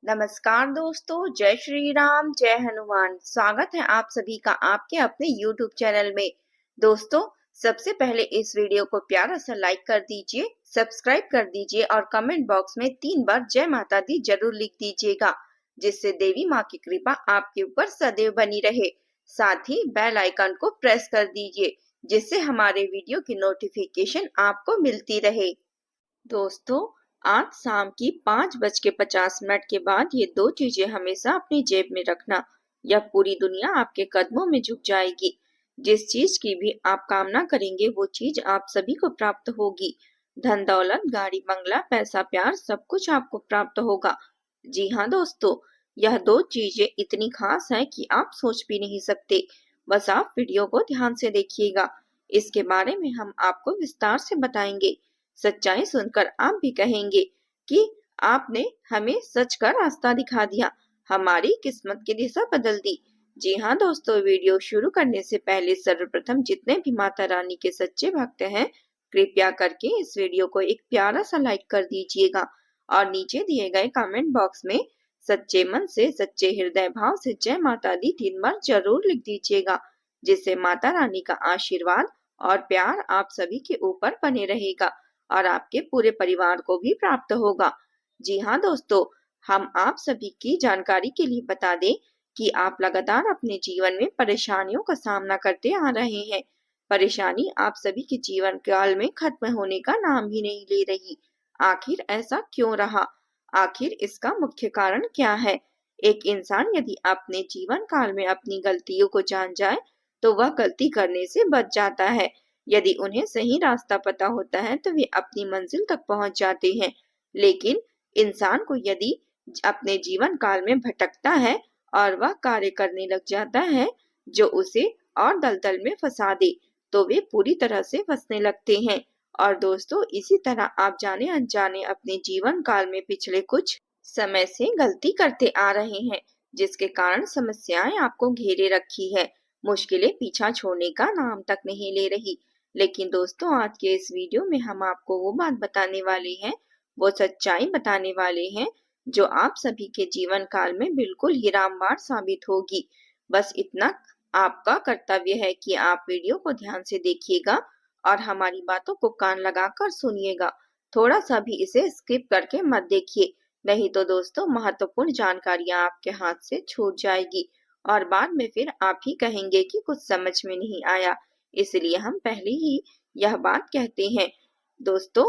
नमस्कार दोस्तों, जय श्री राम, जय हनुमान। स्वागत है आप सभी का आपके अपने YouTube चैनल में। दोस्तों, सबसे पहले इस वीडियो को प्यारा सा लाइक कर दीजिए, सब्सक्राइब कर दीजिए और कमेंट बॉक्स में 3 बार जय माता दी जरूर लिख दीजिएगा, जिससे देवी माँ की कृपा आपके ऊपर सदैव बनी रहे। साथ ही बेल आइकन को प्रेस कर दीजिए, जिससे हमारे वीडियो की नोटिफिकेशन आपको मिलती रहे। दोस्तों, आज शाम की 5:50 के बाद ये 2 चीजें हमेशा अपनी जेब में रखना। यह पूरी दुनिया आपके कदमों में झुक जाएगी। जिस चीज की भी आप कामना करेंगे वो चीज आप सभी को प्राप्त होगी। धन दौलत, गाड़ी बंगला, पैसा, प्यार, सब कुछ आपको प्राप्त होगा। जी हाँ दोस्तों, यह 2 चीजें इतनी खास हैं कि आप सोच भी नहीं सकते। बस आप वीडियो को ध्यान से देखिएगा। इसके बारे में हम आपको विस्तार से बताएंगे। सच्चाई सुनकर आप भी कहेंगे कि आपने हमें सच का रास्ता दिखा दिया, हमारी किस्मत की दिशा बदल दी। जी हाँ दोस्तों, वीडियो शुरू करने से पहले सर्वप्रथम जितने भी माता रानी के सच्चे भक्त हैं, कृपया करके इस वीडियो को एक प्यारा सा लाइक कर दीजिएगा और नीचे दिए गए कमेंट बॉक्स में सच्चे मन से, सच्चे हृदय भाव से जय माता दी 3 बार जरूर लिख दीजिएगा, जिससे माता रानी का आशीर्वाद और प्यार आप सभी के ऊपर बने रहेगा और आपके पूरे परिवार को भी प्राप्त होगा। जी हाँ दोस्तों, हम आप सभी की जानकारी के लिए बता दें कि आप लगातार अपने जीवन में परेशानियों का सामना करते आ रहे हैं। परेशानी आप सभी के जीवन काल में खत्म होने का नाम ही नहीं ले रही। आखिर ऐसा क्यों रहा? आखिर इसका मुख्य कारण क्या है? एक इंसान यदि अपने जीवन काल में अपनी गलतियों को जान जाए तो वह गलती करने से बच जाता है। यदि उन्हें सही रास्ता पता होता है तो वे अपनी मंजिल तक पहुंच जाते हैं। लेकिन इंसान को यदि अपने जीवन काल में भटकता है और वह कार्य करने लग जाता है जो उसे और दलदल में फंसा दे, तो वे पूरी तरह से फंसने लगते हैं। और दोस्तों, इसी तरह आप जाने अनजाने अपने जीवन काल में पिछले कुछ समय से गलती करते आ रहे हैं, जिसके कारण समस्याएं आपको घेरे रखी है। मुश्किलें पीछा छोड़ने का नाम तक नहीं ले रही। लेकिन दोस्तों, आज के इस वीडियो में हम आपको वो बात बताने वाले हैं, वो सच्चाई बताने वाले हैं जो आप सभी के जीवन काल में बिल्कुल ही रामबाण साबित होगी। बस इतना आपका कर्तव्य है कि आप वीडियो को ध्यान से देखिएगा और हमारी बातों को कान लगाकर सुनिएगा। थोड़ा सा भी इसे स्किप करके मत देखिए, नहीं तो दोस्तों महत्वपूर्ण जानकारियां आपके हाथ से छूट जाएगी और बाद में फिर आप ही कहेंगे कि कुछ समझ में नहीं आया। इसलिए हम पहले ही यह बात कहते हैं। दोस्तों,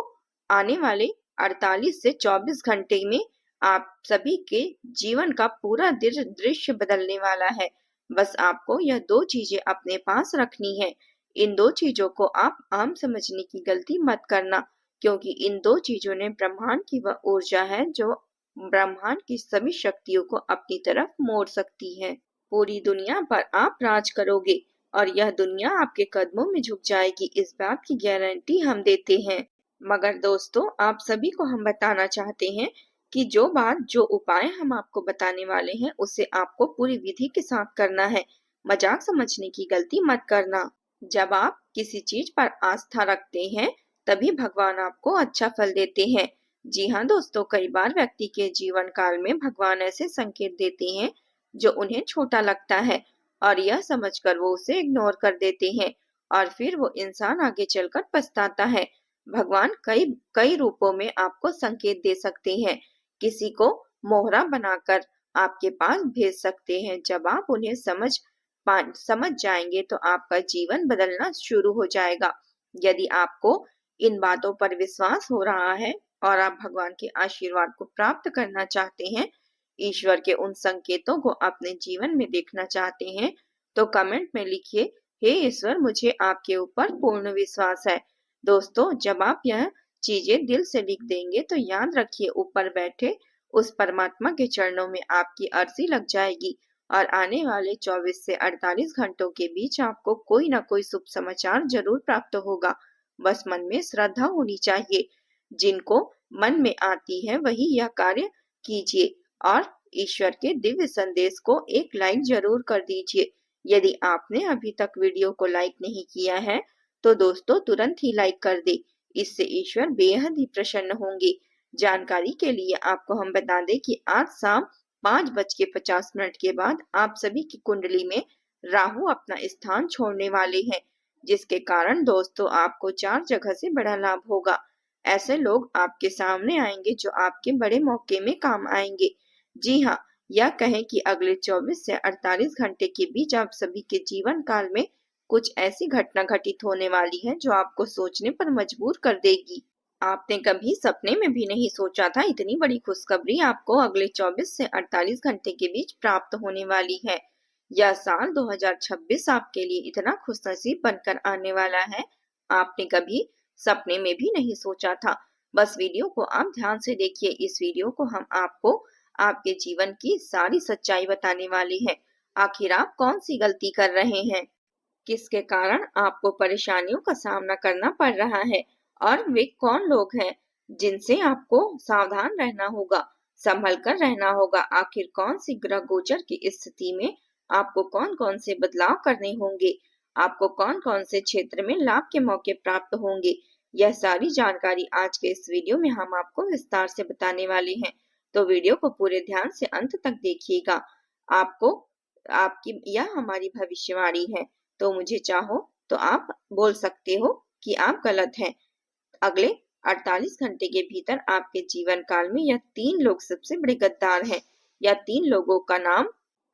आने वाले 48 से 24 घंटे में आप सभी के जीवन का पूरा दृश्य बदलने वाला है। बस आपको यह 2 चीजें अपने पास रखनी है। इन 2 चीजों को आप आम समझने की गलती मत करना, क्योंकि इन 2 चीजों ने ब्रह्मांड की वह ऊर्जा है जो ब्रह्मांड की सभी शक्तियों को अपनी तरफ मोड़ सकती है। पूरी दुनिया पर आप राज करोगे और यह दुनिया आपके कदमों में झुक जाएगी, इस बात की गारंटी हम देते हैं। मगर दोस्तों, आप सभी को हम बताना चाहते हैं कि जो बात, जो उपाय हम आपको बताने वाले हैं, उसे आपको पूरी विधि के साथ करना है। मजाक समझने की गलती मत करना। जब आप किसी चीज पर आस्था रखते हैं, तभी भगवान आपको अच्छा फल देते हैं। जी हाँ दोस्तों, कई बार व्यक्ति के जीवन काल में भगवान ऐसे संकेत देते हैं जो उन्हें छोटा लगता है और यह समझकर वो उसे इग्नोर कर देते हैं और फिर वो इंसान आगे चलकर पछताता है। भगवान कई कई रूपों में आपको संकेत दे सकते हैं। किसी को मोहरा बनाकर आपके पास भेज सकते हैं। जब आप उन्हें समझ जाएंगे तो आपका जीवन बदलना शुरू हो जाएगा। यदि आपको इन बातों पर विश्वास हो रहा है और आप भगवान के आशीर्वाद को प्राप्त करना चाहते हैं, ईश्वर के उन संकेतों को अपने जीवन में देखना चाहते हैं, तो कमेंट में लिखिए, हे ईश्वर, मुझे आपके ऊपर पूर्ण विश्वास है। दोस्तों, जब आप यह चीजें दिल से लिख देंगे तो याद रखिए, ऊपर बैठे उस परमात्मा के चरणों में आपकी अर्जी लग जाएगी और आने वाले 24 से 48 घंटों के बीच आपको कोई ना कोई शुभ समाचार जरूर प्राप्त होगा। बस मन में श्रद्धा होनी चाहिए। जिनको मन में आती है वही यह कार्य कीजिए और ईश्वर के दिव्य संदेश को एक लाइक जरूर कर दीजिए। यदि आपने अभी तक वीडियो को लाइक नहीं किया है तो दोस्तों तुरंत ही लाइक कर दे। इससे ईश्वर बेहद ही प्रसन्न होंगे। जानकारी के लिए आपको हम बता दें कि आज शाम 5:50 के बाद आप सभी की कुंडली में राहु अपना स्थान छोड़ने वाले हैं, जिसके कारण दोस्तों आपको 4 जगह से बड़ा लाभ होगा। ऐसे लोग आपके सामने आएंगे जो आपके बड़े मौके में काम आएंगे। जी हाँ, या कहें कि अगले 24 से 48 घंटे के बीच आप सभी के जीवन काल में कुछ ऐसी घटना घटित होने वाली है जो आपको सोचने पर मजबूर कर देगी। आपने कभी सपने में भी नहीं सोचा था इतनी बड़ी खुशखबरी आपको अगले 24 से 48 घंटे के बीच प्राप्त होने वाली है। यह साल 2026 आपके लिए इतना खुशनसीब बनकर आने वाला है, आपने कभी सपने में भी नहीं सोचा था। बस वीडियो को आप ध्यान से देखिए। इस वीडियो को हम आपको आपके जीवन की सारी सच्चाई बताने वाले हैं। आखिर आप कौन सी गलती कर रहे हैं, किसके कारण आपको परेशानियों का सामना करना पड़ रहा है और वे कौन लोग हैं जिनसे आपको सावधान रहना होगा, संभल कर रहना होगा। आखिर कौन सी ग्रह गोचर की स्थिति में आपको कौन कौन से बदलाव करने होंगे, आपको कौन कौन से क्षेत्र में लाभ के मौके प्राप्त होंगे, यह सारी जानकारी आज के इस वीडियो में हम आपको विस्तार से बताने वाले हैं। तो वीडियो को पूरे ध्यान से अंत तक देखिएगा। आपको आपकी यह हमारी भविष्यवाणी है, तो मुझे चाहो तो आप बोल सकते हो कि आप गलत हैं। अगले 48 घंटे के भीतर आपके जीवन काल में यह 3 लोग सबसे बड़े गद्दार हैं। यह 3 लोगों का नाम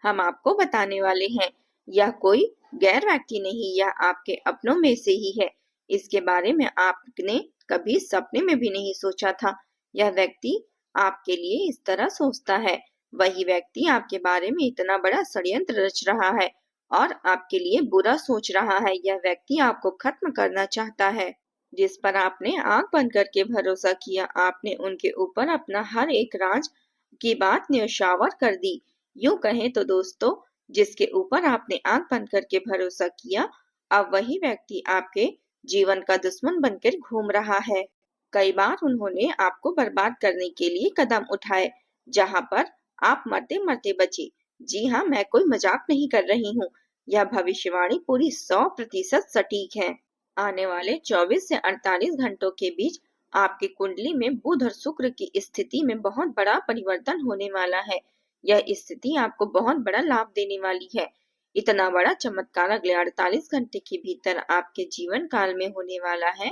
हम आपको बताने वाले हैं। यह कोई गैर व्यक्ति नहीं, यह आपके अपनों में से ही है। इसके बारे में आपने कभी सपने में भी नहीं सोचा था। यह व्यक्ति आपके लिए इस तरह सोचता है। वही व्यक्ति आपके बारे में इतना बड़ा षड्यंत्र रच रहा है और आपके लिए बुरा सोच रहा है। यह व्यक्ति आपको खत्म करना चाहता है। जिस पर आपने आंख बंद करके भरोसा किया, आपने उनके ऊपर अपना हर एक राज की बात न्यौछावर कर दी। यूं कहें तो दोस्तों, जिसके ऊपर आपने आंख बंद करके भरोसा किया, अब वही व्यक्ति आपके जीवन का दुश्मन बनकर घूम रहा है। कई बार उन्होंने आपको बर्बाद करने के लिए कदम उठाए, जहां पर आप मरते मरते बचे। जी हाँ, मैं कोई मजाक नहीं कर रही हूँ। यह भविष्यवाणी पूरी 100% सटीक है। आने वाले 24 से 48 घंटों के बीच आपकी कुंडली में बुध और शुक्र की स्थिति में बहुत बड़ा परिवर्तन होने वाला है। यह स्थिति आपको बहुत बड़ा लाभ देने वाली है। इतना बड़ा चमत्कार अगले 48 घंटे के भीतर आपके जीवन काल में होने वाला है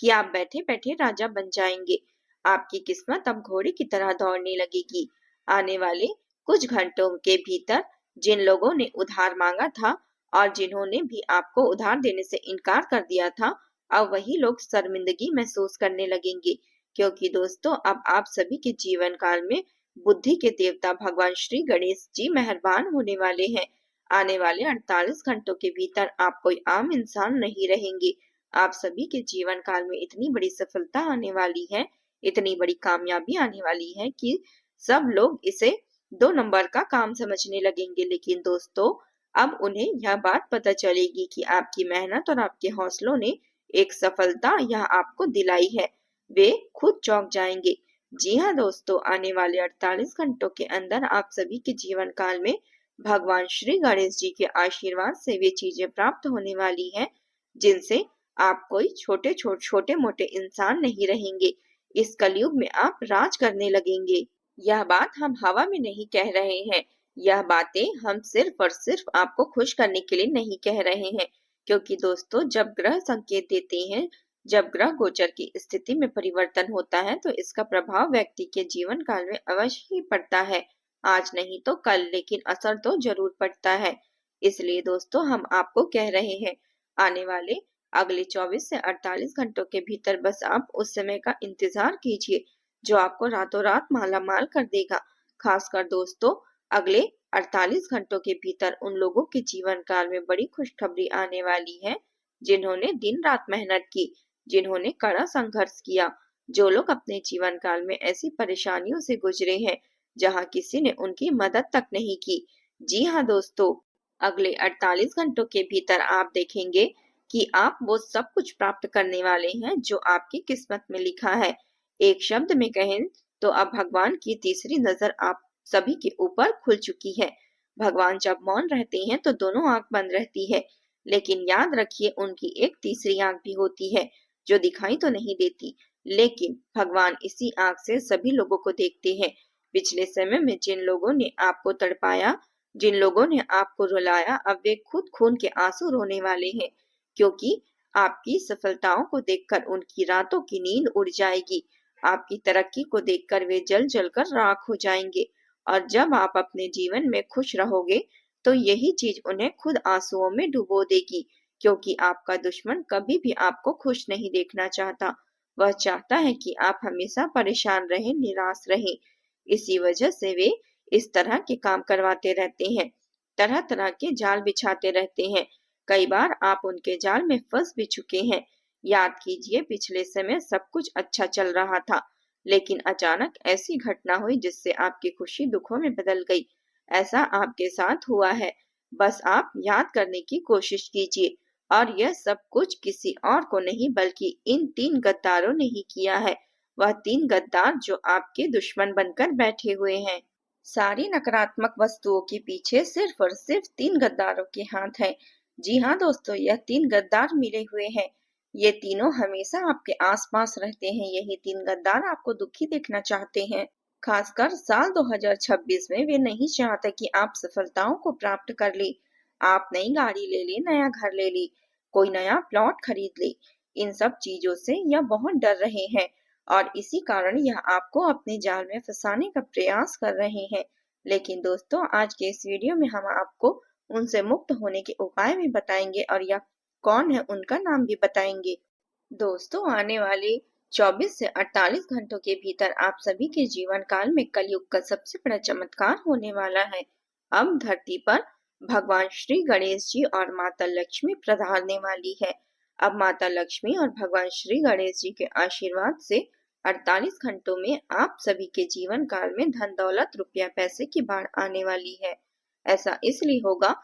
कि आप बैठे बैठे राजा बन जाएंगे। आपकी किस्मत अब घोड़े की तरह दौड़ने लगेगी। आने वाले कुछ घंटों के भीतर जिन लोगों ने उधार मांगा था और जिन्होंने भी आपको उधार देने से इनकार कर दिया था, अब वही लोग शर्मिंदगी महसूस करने लगेंगे, क्योंकि दोस्तों अब आप सभी के जीवन काल में बुद्धि के देवता भगवान श्री गणेश जी मेहरबान होने वाले हैं। आने वाले 48 घंटों के भीतर आप कोई आम इंसान नहीं रहेंगे। आप सभी के जीवन काल में इतनी बड़ी सफलता आने वाली है, इतनी बड़ी कामयाबी आने वाली है कि सब लोग इसे 2 नंबर का काम समझने लगेंगे। लेकिन दोस्तों, अब उन्हें यह बात पता चलेगी कि आपकी मेहनत और आपके हौसलों ने एक सफलता यह आपको दिलाई है। वे खुद चौंक जाएंगे। जी हाँ दोस्तों, आने वाले 48 घंटों के अंदर आप सभी के जीवन काल में भगवान श्री गणेश जी के आशीर्वाद से वे चीजें प्राप्त होने वाली हैं, जिनसे आप कोई छोटे मोटे इंसान नहीं रहेंगे। इस कलयुग में आप राज करने लगेंगे। यह बात हम हवा में नहीं कह रहे हैं। यह बातें हम सिर्फ और सिर्फ आपको खुश करने के लिए नहीं कह रहे हैं, क्योंकि दोस्तों जब ग्रह संकेत देते हैं, जब ग्रह गोचर की स्थिति में परिवर्तन होता है, तो इसका प्रभाव व्यक्ति के जीवन काल में अवश्य ही पड़ता है। आज नहीं तो कल, लेकिन असर तो जरूर पड़ता है। इसलिए दोस्तों हम आपको कह रहे हैं, आने वाले अगले 24 से 48 घंटों के भीतर बस आप उस समय का इंतजार कीजिए जो आपको रातों रात माला माल कर देगा। खासकर दोस्तों अगले 48 घंटों के भीतर उन लोगों के जीवन काल में बड़ी खुशखबरी आने वाली है, जिन्होंने दिन रात मेहनत की, जिन्होंने कड़ा संघर्ष किया, जो लोग अपने जीवन काल में ऐसी परेशानियों से गुजरे हैं जहां किसी ने उनकी मदद तक नहीं की। जी हाँ दोस्तों, अगले 48 घंटों के भीतर आप देखेंगे कि आप वो सब कुछ प्राप्त करने वाले हैं जो आपकी किस्मत में लिखा है। एक शब्द में कहें तो अब भगवान की तीसरी नजर आप सभी के ऊपर खुल चुकी है। भगवान जब मौन रहते हैं तो दोनों आंख बंद रहती है, लेकिन याद रखिए उनकी एक तीसरी आंख भी होती है जो दिखाई तो नहीं देती, लेकिन भगवान इसी आंख से सभी लोगों को देखते हैं। पिछले समय में जिन लोगों ने आपको तड़पाया, जिन लोगों ने आपको रुलाया, अब वे खुद खून के आंसू रोने वाले हैं, क्योंकि आपकी सफलताओं को देखकर उनकी रातों की नींद उड़ जाएगी। आपकी तरक्की को देखकर वे जल जल कर राख हो जाएंगे। और जब आप अपने जीवन में खुश रहोगे तो यही चीज उन्हें खुद आंसुओं में डुबो देगी, क्योंकि आपका दुश्मन कभी भी आपको खुश नहीं देखना चाहता। वह चाहता है कि आप हमेशा परेशान रहें, निराश रहें। इसी वजह से वे इस तरह के काम करवाते रहते हैं, तरह तरह के जाल बिछाते रहते हैं। कई बार आप उनके जाल में फंस भी चुके हैं। याद कीजिए, पिछले समय सब कुछ अच्छा चल रहा था, लेकिन अचानक ऐसी घटना हुई जिससे आपकी खुशी दुखों में बदल गई। ऐसा आपके साथ हुआ है, बस आप याद करने की कोशिश कीजिए। और यह सब कुछ किसी और को नहीं बल्कि इन 3 गद्दारों ने ही किया है। वह 3 गद्दार जो आपके दुश्मन बनकर बैठे हुए हैं। सारी नकारात्मक वस्तुओं के पीछे सिर्फ और सिर्फ 3 गद्दारों के हाथ हैं। जी हाँ दोस्तों, यह 3 गद्दार मिले हुए हैं। ये तीनों हमेशा आपके आसपास रहते हैं। यही 3 गद्दार आपको दुखी देखना चाहते हैं। खासकर साल 2026 में वे नहीं चाहते कि आप सफलताओं को प्राप्त कर ले। आप नई गाड़ी ले ली, नया घर ले ली, कोई नया प्लॉट खरीद ले। इन सब चीजों से यह बहुत डर रहे हैं और इसी कारण यह आपको अपने जाल में फंसाने का प्रयास कर रहे हैं। लेकिन दोस्तों, आज के इस वीडियो में हम आपको उनसे मुक्त होने के उपाय भी बताएंगे और यह कौन है उनका नाम भी बताएंगे। दोस्तों, आने वाले 24 से 48 घंटों के भीतर आप सभी के जीवन काल में कलयुग का सबसे बड़ा चमत्कार होने वाला है। अब धरती पर भगवान श्री गणेश जी और माता लक्ष्मी पधारने वाली है। अब माता लक्ष्मी और भगवान श्री गणेश जी के आशीर्वाद से 48 घंटों में आप सभी के जीवन काल में धन दौलत, रुपया पैसे की बाढ़ आने वाली है। ऐसा इसलिए होगा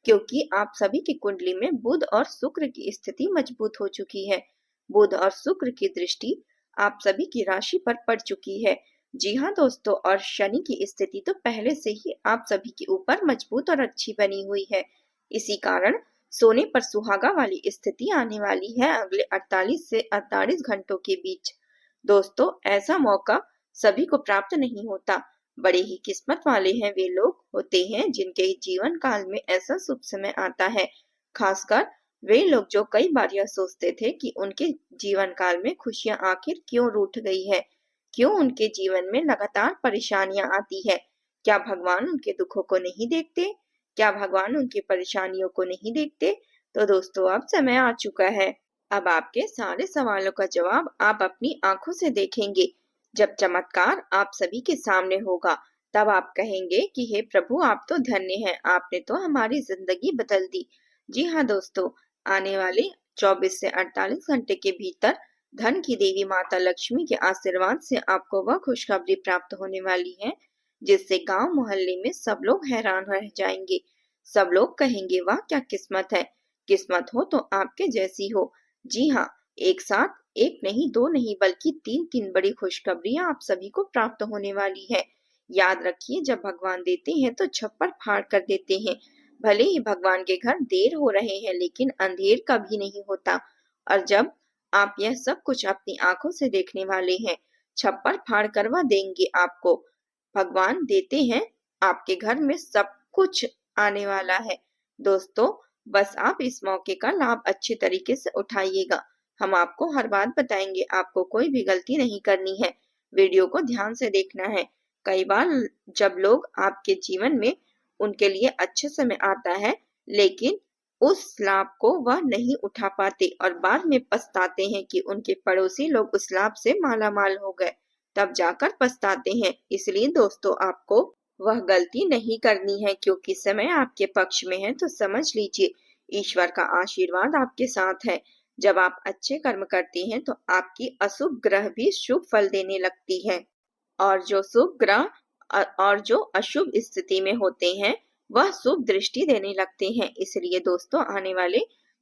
क्योंकि आप सभी की कुंडली में बुध और शुक्र की स्थिति मजबूत हो चुकी है। बुध और शुक्र की दृष्टि आप सभी की राशि पर पड़ चुकी है। जी हाँ दोस्तों, और शनि की स्थिति तो पहले से ही आप सभी के ऊपर मजबूत और अच्छी बनी हुई है। इसी कारण सोने पर सुहागा वाली स्थिति आने वाली है अगले 48 से 48 घंटों के बीच। दोस्तों, ऐसा मौका सभी को प्राप्त नहीं होता। बड़े ही किस्मत वाले हैं वे लोग होते हैं जिनके जीवन काल में ऐसा शुभ समय आता है। खासकर वे लोग जो कई बार यह सोचते थे कि उनके जीवन काल में खुशियां आखिर क्यों रूठ गई है, क्यों उनके जीवन में लगातार परेशानियां आती है। क्या भगवान उनके दुखों को नहीं देखते? क्या भगवान उनकी परेशानियों को नहीं देखते? तो दोस्तों, अब समय आ चुका है। अब आपके सारे सवालों का जवाब आप अपनी आंखों से देखेंगे। जब चमत्कार आप सभी के सामने होगा, तब आप कहेंगे कि हे प्रभु, आप तो धन्य हैं, आपने तो हमारी जिंदगी बदल दी। जी हाँ दोस्तों, आने वाले 24 से 48 घंटे के भीतर धन की देवी माता लक्ष्मी के आशीर्वाद से आपको वह खुशखबरी प्राप्त होने वाली है जिससे गांव मोहल्ले में सब लोग हैरान रह जाएंगे। सब लोग कहेंगे, वाह क्या किस्मत है, किस्मत हो तो आपके जैसी हो। जी हाँ, एक साथ एक नहीं, दो नहीं, बल्कि 3 बड़ी खुशखबरियां आप सभी को प्राप्त होने वाली है। याद रखिए, जब भगवान देते हैं तो छप्पर फाड़ कर देते हैं। भले ही भगवान के घर देर हो रहे हैं, लेकिन अंधेर कभी नहीं होता। और जब आप यह सब कुछ अपनी आंखों से देखने वाले हैं, छप्पर फाड़ कर वह देंगे आपको। भगवान देते हैं, आपके घर में सब कुछ आने वाला है। दोस्तों, बस आप इस मौके का लाभ अच्छे तरीके से उठाइएगा। हम आपको हर बात बताएंगे, आपको कोई भी गलती नहीं करनी है। वीडियो को ध्यान से देखना है। कई बार जब लोग आपके जीवन में उनके लिए अच्छा समय आता है, लेकिन उस लाभ को वह नहीं उठा पाते और बाद में पछताते हैं कि उनके पड़ोसी लोग उस लाभ से मालामाल हो गए, तब जाकर पछताते हैं। इसलिए दोस्तों, आपको वह गलती नहीं करनी है, क्योंकि समय आपके पक्ष में है। तो समझ लीजिए, ईश्वर का आशीर्वाद आपके साथ है। जब आप अच्छे कर्म करते हैं तो आपकी अशुभ ग्रह भी शुभ फल देने लगती है, और जो शुभ ग्रह और जो अशुभ स्थिति में होते हैं वह शुभ दृष्टि देने लगते हैं। इसलिए दोस्तों, आने वाले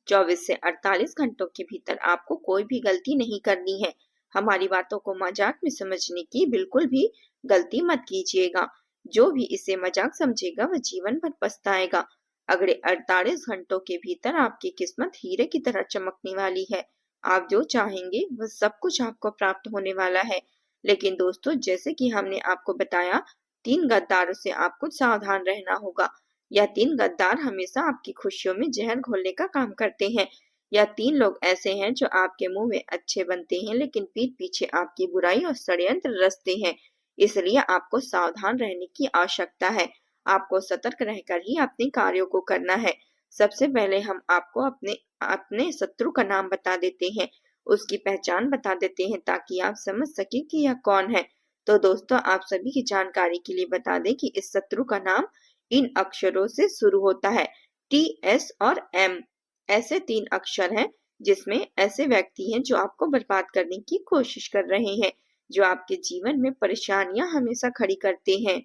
24 से 48 घंटों के भीतर आपको कोई भी गलती नहीं करनी है। हमारी बातों को मजाक में समझने की बिल्कुल भी गलती मत कीजिएगा। जो भी इसे मजाक समझेगा वह जीवन भर पछताएगा। अगले 48 घंटों के भीतर आपकी किस्मत हीरे की तरह चमकने वाली है। आप जो चाहेंगे वह सब कुछ आपको प्राप्त होने वाला है। लेकिन दोस्तों, जैसे कि हमने आपको बताया, 3 गद्दारों से आपको सावधान रहना होगा। यह 3 गद्दार हमेशा आपकी खुशियों में जहर घोलने का काम करते हैं। यह 3 लोग ऐसे हैं जो आपके मुंह में अच्छे बनते हैं, लेकिन पीठ पीछे आपकी बुराई और षड्यंत्र रचते हैं। इसलिए आपको सावधान रहने की आवश्यकता है। आपको सतर्क रहकर ही अपने कार्यों को करना है। सबसे पहले हम आपको अपने अपने शत्रु का नाम बता देते हैं, उसकी पहचान बता देते हैं, ताकि आप समझ सकें कि यह कौन है। तो दोस्तों, आप सभी की जानकारी के लिए बता दें कि इस शत्रु का नाम इन अक्षरों से शुरू होता है, टी, एस और एम। ऐसे 3 अक्षर हैं जिसमें ऐसे व्यक्ति हैं जो आपको बर्बाद करने की कोशिश कर रहे हैं, जो आपके जीवन में परेशानियां हमेशा खड़ी करते हैं।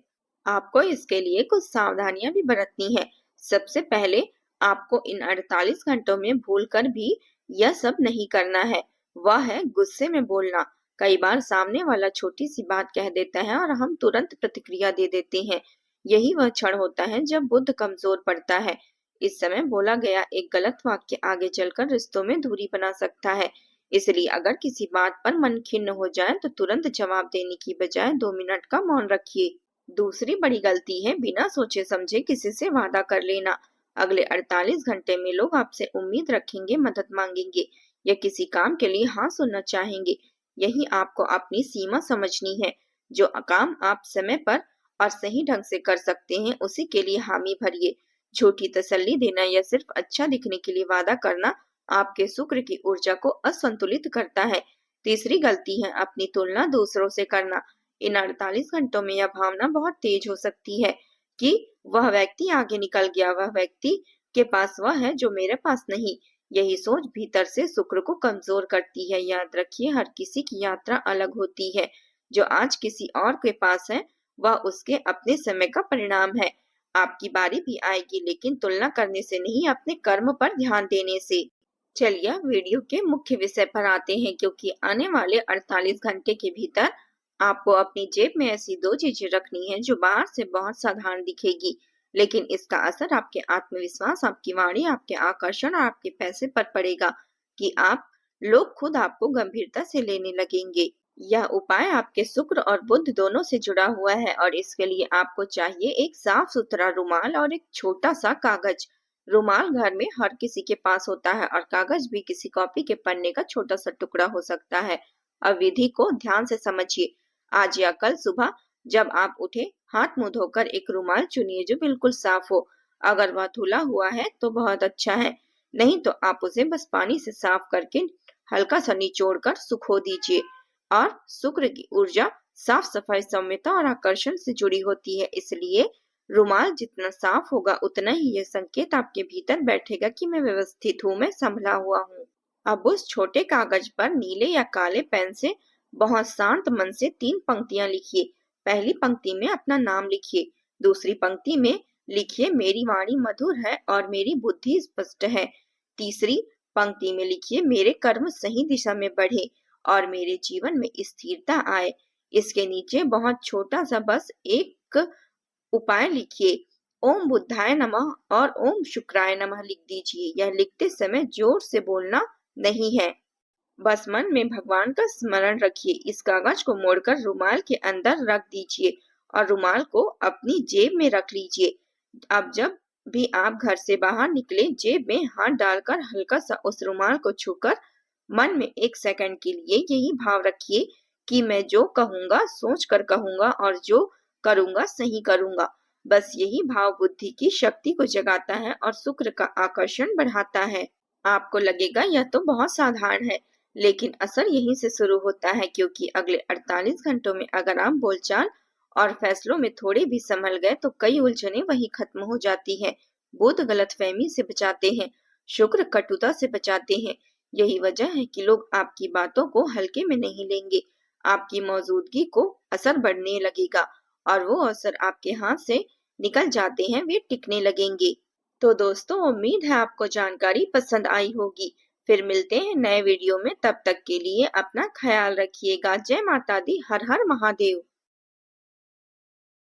आपको इसके लिए कुछ सावधानियां भी बरतनी है। सबसे पहले आपको इन 48 घंटों में भूलकर भी यह सब नहीं करना है, वह है गुस्से में बोलना। कई बार सामने वाला छोटी सी बात कह देता है और हम तुरंत प्रतिक्रिया दे देते हैं। यही वह क्षण होता है जब बुद्ध कमजोर पड़ता है। इस समय बोला गया एक गलत वाक्य आगे चलकर रिश्तों में दूरी बना सकता है। इसलिए अगर किसी बात पर मन खिन्न हो जाए तो तुरंत जवाब देने की बजाय 2 मिनट का मौन रखिए। दूसरी बड़ी गलती है बिना सोचे समझे किसी से वादा कर लेना। अगले 48 घंटे में लोग आपसे उम्मीद रखेंगे, मदद मांगेंगे या किसी काम के लिए हाँ सुनना चाहेंगे। यही आपको अपनी सीमा समझनी है। जो काम आप समय पर और सही ढंग से कर सकते हैं, उसी के लिए हामी भरिए। झूठी तसल्ली देना या सिर्फ अच्छा दिखने के लिए वादा करना आपके शुक्र की ऊर्जा को असंतुलित करता है। तीसरी गलती है अपनी तुलना दूसरों से करना। इन 48 घंटों में यह भावना बहुत तेज हो सकती है कि वह व्यक्ति आगे निकल गया, वह व्यक्ति के पास वह है जो मेरे पास नहीं। यही सोच भीतर से शुक्र को कमजोर करती है। याद रखिए, हर किसी की यात्रा अलग होती है। जो आज किसी और के पास है वह उसके अपने समय का परिणाम है। आपकी बारी भी आएगी, लेकिन तुलना करने से नहीं, अपने कर्म पर ध्यान देने से। चलिए वीडियो के मुख्य विषय पर आते हैं, क्योंकि आने वाले 48 घंटे के भीतर आपको अपनी जेब में ऐसी 2 चीजें रखनी है जो बाहर से बहुत साधारण दिखेगी, लेकिन इसका असर आपके आत्मविश्वास, आपकी वाणी, आपके आकर्षण और आपके पैसे पर पड़ेगा कि लोग खुद आपको गंभीरता से लेने लगेंगे। यह उपाय आपके शुक्र और बुध दोनों से जुड़ा हुआ है और इसके लिए आपको चाहिए एक साफ सुथरा रुमाल और एक छोटा सा कागज। रुमाल घर में हर किसी के पास होता है और कागज भी किसी कॉपी के पन्ने का छोटा सा टुकड़ा हो सकता है। अब विधि को ध्यान से समझिए। आज या कल सुबह जब आप उठे, हाथ मुंह धोकर एक रुमाल चुनिए जो बिल्कुल साफ हो। अगर वह धुला हुआ है तो बहुत अच्छा है, नहीं तो आप उसे बस पानी से साफ करके हल्का सा निचोड़ कर सुखो दीजिए। और शुक्र की ऊर्जा साफ सफाई, सौम्यता और आकर्षण से जुड़ी होती है, इसलिए रुमाल जितना साफ होगा उतना ही यह संकेत आपके भीतर बैठेगा कि मैं व्यवस्थित हूँ, मैं संभला हुआ हूँ। अब उस छोटे कागज पर नीले या काले पेन से बहुत शांत मन से 3 पंक्तियां लिखिए। पहली पंक्ति में अपना नाम लिखिए, दूसरी पंक्ति में लिखिए मेरी वाणी मधुर है और मेरी बुद्धि स्पष्ट है, तीसरी पंक्ति में लिखिए मेरे कर्म सही दिशा में बढ़े और मेरे जीवन में स्थिरता आए। इसके नीचे बहुत छोटा सा बस एक उपाय लिखिए, ओम बुद्धाय नमः और ओम शुक्राय नमः लिख दीजिए। यह लिखते समय जोर से बोलना नहीं है, बस मन में भगवान का स्मरण रखिए। इस कागज को मोड़कर रुमाल के अंदर रख दीजिए और रुमाल को अपनी जेब में रख लीजिए। अब जब भी आप घर से बाहर निकले, जेब में हाथ डालकर हल्का सा उस रुमाल को छूकर मन में 1 सेकंड के लिए यही भाव रखिए कि मैं जो कहूंगा सोच कर कहूंगा और जो करूंगा सही करूंगा। बस यही भाव बुद्धि की शक्ति को जगाता है और शुक्र का आकर्षण बढ़ाता है। आपको लगेगा यह तो बहुत साधारण है, लेकिन असर यहीं से शुरू होता है, क्योंकि अगले 48 घंटों में अगर आप बोलचाल और फैसलों में थोड़े भी संभल गए तो कई उलझनें वहीं खत्म हो जाती हैं। बुध गलतफहमी से बचाते हैं, शुक्र कटुता से बचाते हैं। यही वजह है कि लोग आपकी बातों को हल्के में नहीं लेंगे। आपकी मौजूदगी को असर बढ़ने लगेगा और वो असर आपके हाथ से निकल जाते हैं, वे टिकने लगेंगे। तो दोस्तों, उम्मीद है आपको जानकारी पसंद आई होगी। फिर मिलते हैं नए वीडियो में, तब तक के लिए अपना ख्याल रखिएगा। जय माता दी, हर हर महादेव।